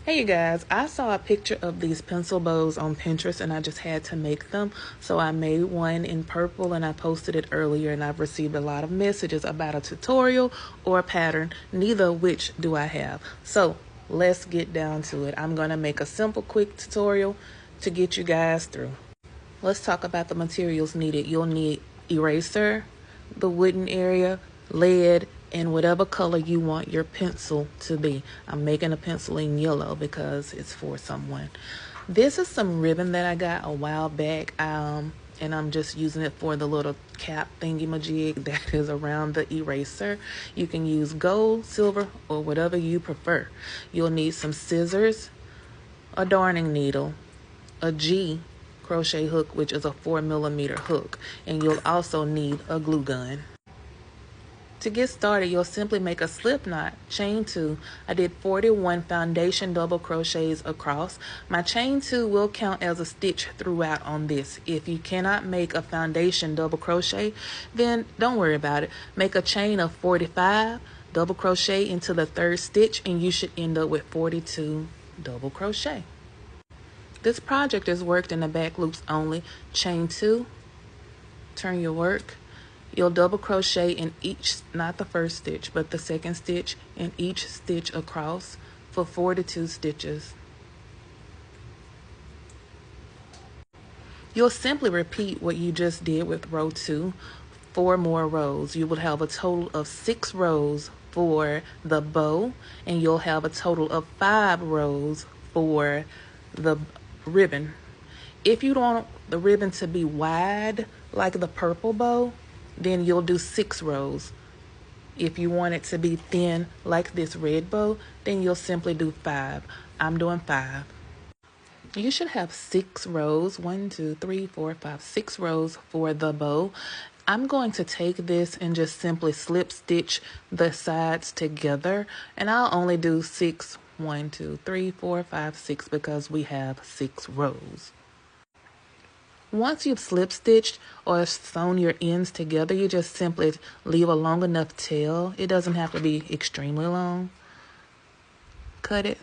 Hey you guys, I saw a picture of these pencil bows on Pinterest and I just had to make them. So I made one in purple and I posted it earlier, and I've received a lot of messages about a tutorial or a pattern. Neither of which do I have. So let's get down to it. I'm going to make a simple quick tutorial to get you guys through. Let's talk about the materials needed. You'll need eraser, the wooden area, lead, and whatever color you want your pencil to be. I'm making a pencil in yellow because it's for someone. This is some ribbon that I got a while back, and I'm just using it for the little cap thingy-majig that is around the eraser. You can use gold, silver, or whatever you prefer. You'll need some scissors, a darning needle, a G crochet hook, which is a 4mm hook, and you'll also need a glue gun. To get started, you'll simply make a slip knot, chain 2. I did 41 foundation double crochets across. My chain 2 will count as a stitch throughout on this. If you cannot make a foundation double crochet, then don't worry about it. Make a chain of 45, double crochet into the 3rd stitch, and you should end up with 42 double crochet. This project is worked in the back loops only. Chain 2, turn your work. You'll double crochet in each, not the 1st stitch, but the 2nd stitch in each stitch across for 42 stitches. You'll simply repeat what you just did with row 2, 4 more rows. You will have a total of 6 rows for the bow, and you'll have a total of 5 rows for the ribbon. If you don't want the ribbon to be wide like the purple bow, then you'll do 6 rows. If you want it to be thin like this red bow, then you'll simply do 5. I'm doing 5. You should have 6 rows, 1, 2, 3, 4, 5, 6 rows for the bow. I'm going to take this and just simply slip stitch the sides together, and I'll only do 6, 1, 2, 3, 4, 5, 6 because we have 6 rows. Once you've slip stitched or sewn your ends together, you just simply leave a long enough tail. It doesn't have to be extremely long. Cut it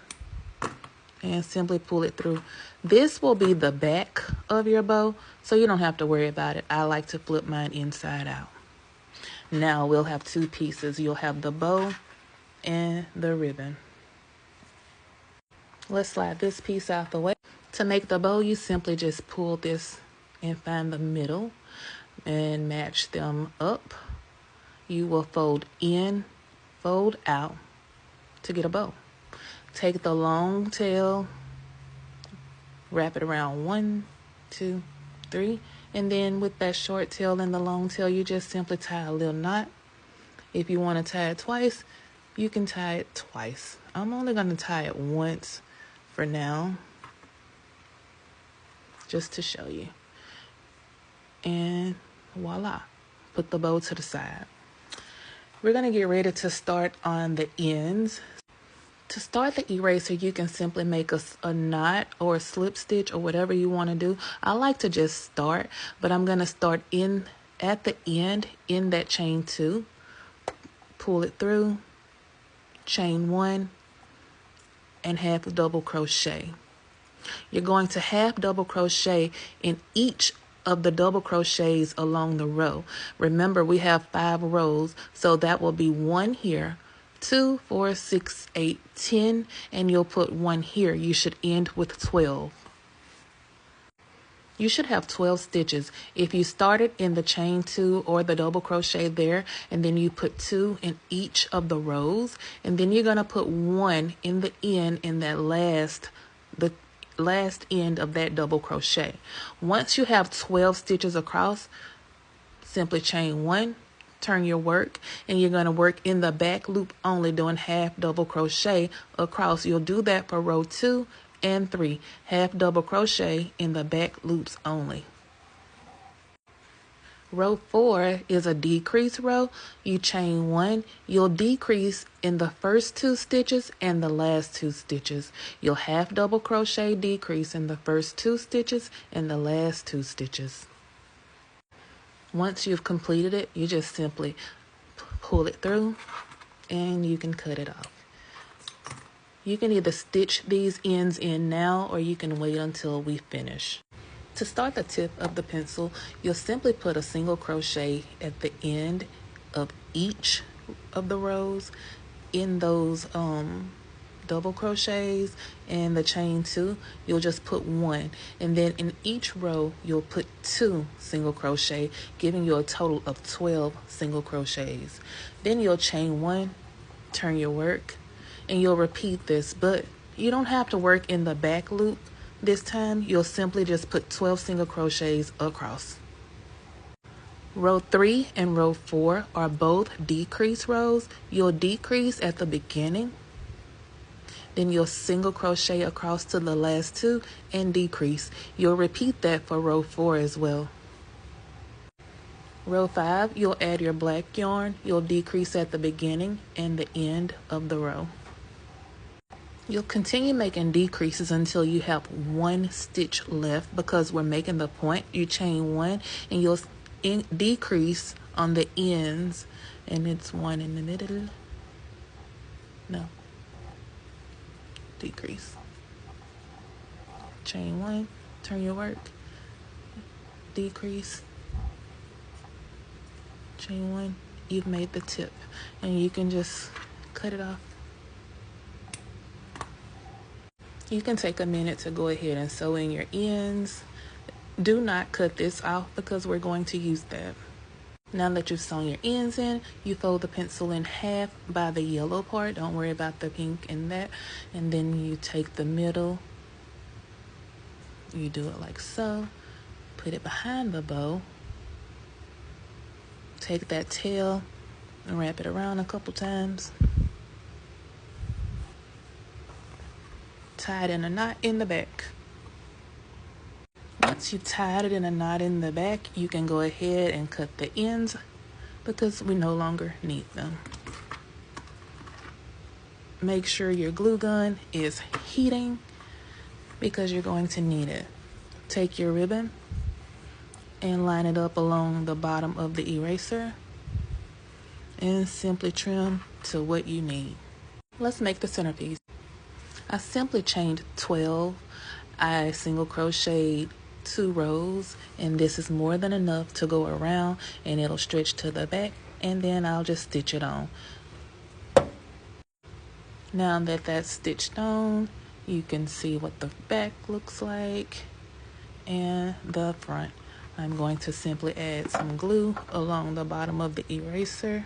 and simply pull it through. This will be the back of your bow, so you don't have to worry about it. I like to flip mine inside out. Now we'll have 2 pieces. You'll have the bow and the ribbon. Let's slide this piece out the way. To make the bow, you simply just pull this and find the middle and match them up. You will fold in, fold out to get a bow. Take the long tail, wrap it around 1, 2, 3, and then with that short tail and the long tail, you just simply tie a little knot. If you want to tie it twice, you can tie it twice. I'm only going to tie it once for now, just to show you. And voila, put the bow to the side. We're going to get ready to start on the ends. To start the eraser, you can simply make a knot or a slip stitch or whatever you want to do. I like to just start, but I'm going to start in at the end in that chain 2. Pull it through, chain 1, and half double crochet. You're going to half double crochet in each of the double crochets along the row. Remember, we have 5 rows, so that will be 1 here, 2, 4, 6, 8, 10, and you'll put 1 here. You should end with 12. You should have 12 stitches. If you started in the chain 2 or the double crochet there, and then you put 2 in each of the rows, and then you're going to put 1 in the end in that the last end of that double crochet. Once you have 12 stitches across, simply chain 1, turn your work, and you're going to work in the back loop only, doing half double crochet across. You'll do that for row 2 and 3, half double crochet in the back loops only. Row 4 is a decrease row. You chain 1, you'll decrease in the first 2 stitches and the last 2 stitches. You'll half double crochet decrease in the first 2 stitches and the last 2 stitches. Once you've completed it, you just simply pull it through and you can cut it off. You can either stitch these ends in now or you can wait until we finish. To start the tip of the pencil, you'll simply put a single crochet at the end of each of the rows in those double crochets and the chain 2. You'll just put 1, and then in each row you'll put 2 single crochet, giving you a total of 12 single crochets. Then you'll chain 1, turn your work, and you'll repeat this, but you don't have to work in the back loop this time. You'll simply just put 12 single crochets across. Row 3 and row 4 are both decrease rows. You'll decrease at the beginning, then you'll single crochet across to the last 2 and decrease. You'll repeat that for row 4 as well. Row 5, you'll add your black yarn. You'll decrease at the beginning and the end of the row. You'll continue making decreases until you have 1 stitch left, because we're making the point. You chain 1 and you'll decrease on the ends, and it's 1 in the middle. No. Decrease. Chain 1, turn your work, decrease, chain 1, you've made the tip, and you can just cut it off. You can take a minute to go ahead and sew in your ends. Do not cut this off because we're going to use that. Now that you've sewn your ends in, you fold the pencil in half by the yellow part. Don't worry about the pink and that. And then you take the middle, you do it like so, put it behind the bow, take that tail and wrap it around a couple times, tie it in a knot in the back. Once you've tied it in a knot in the back, you can go ahead and cut the ends because we no longer need them. Make sure your glue gun is heating because you're going to need it. Take your ribbon and line it up along the bottom of the eraser and simply trim to what you need. Let's make the centerpiece. I simply chained 12. I single crocheted 2 rows, and this is more than enough to go around, and it'll stretch to the back, and then I'll just stitch it on. Now that that's stitched on, you can see what the back looks like and the front. I'm going to simply add some glue along the bottom of the eraser.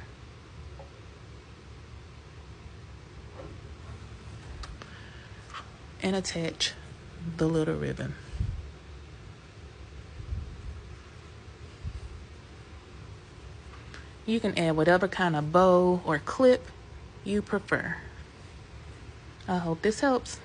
And attach the little ribbon. You can add whatever kind of bow or clip you prefer. I hope this helps.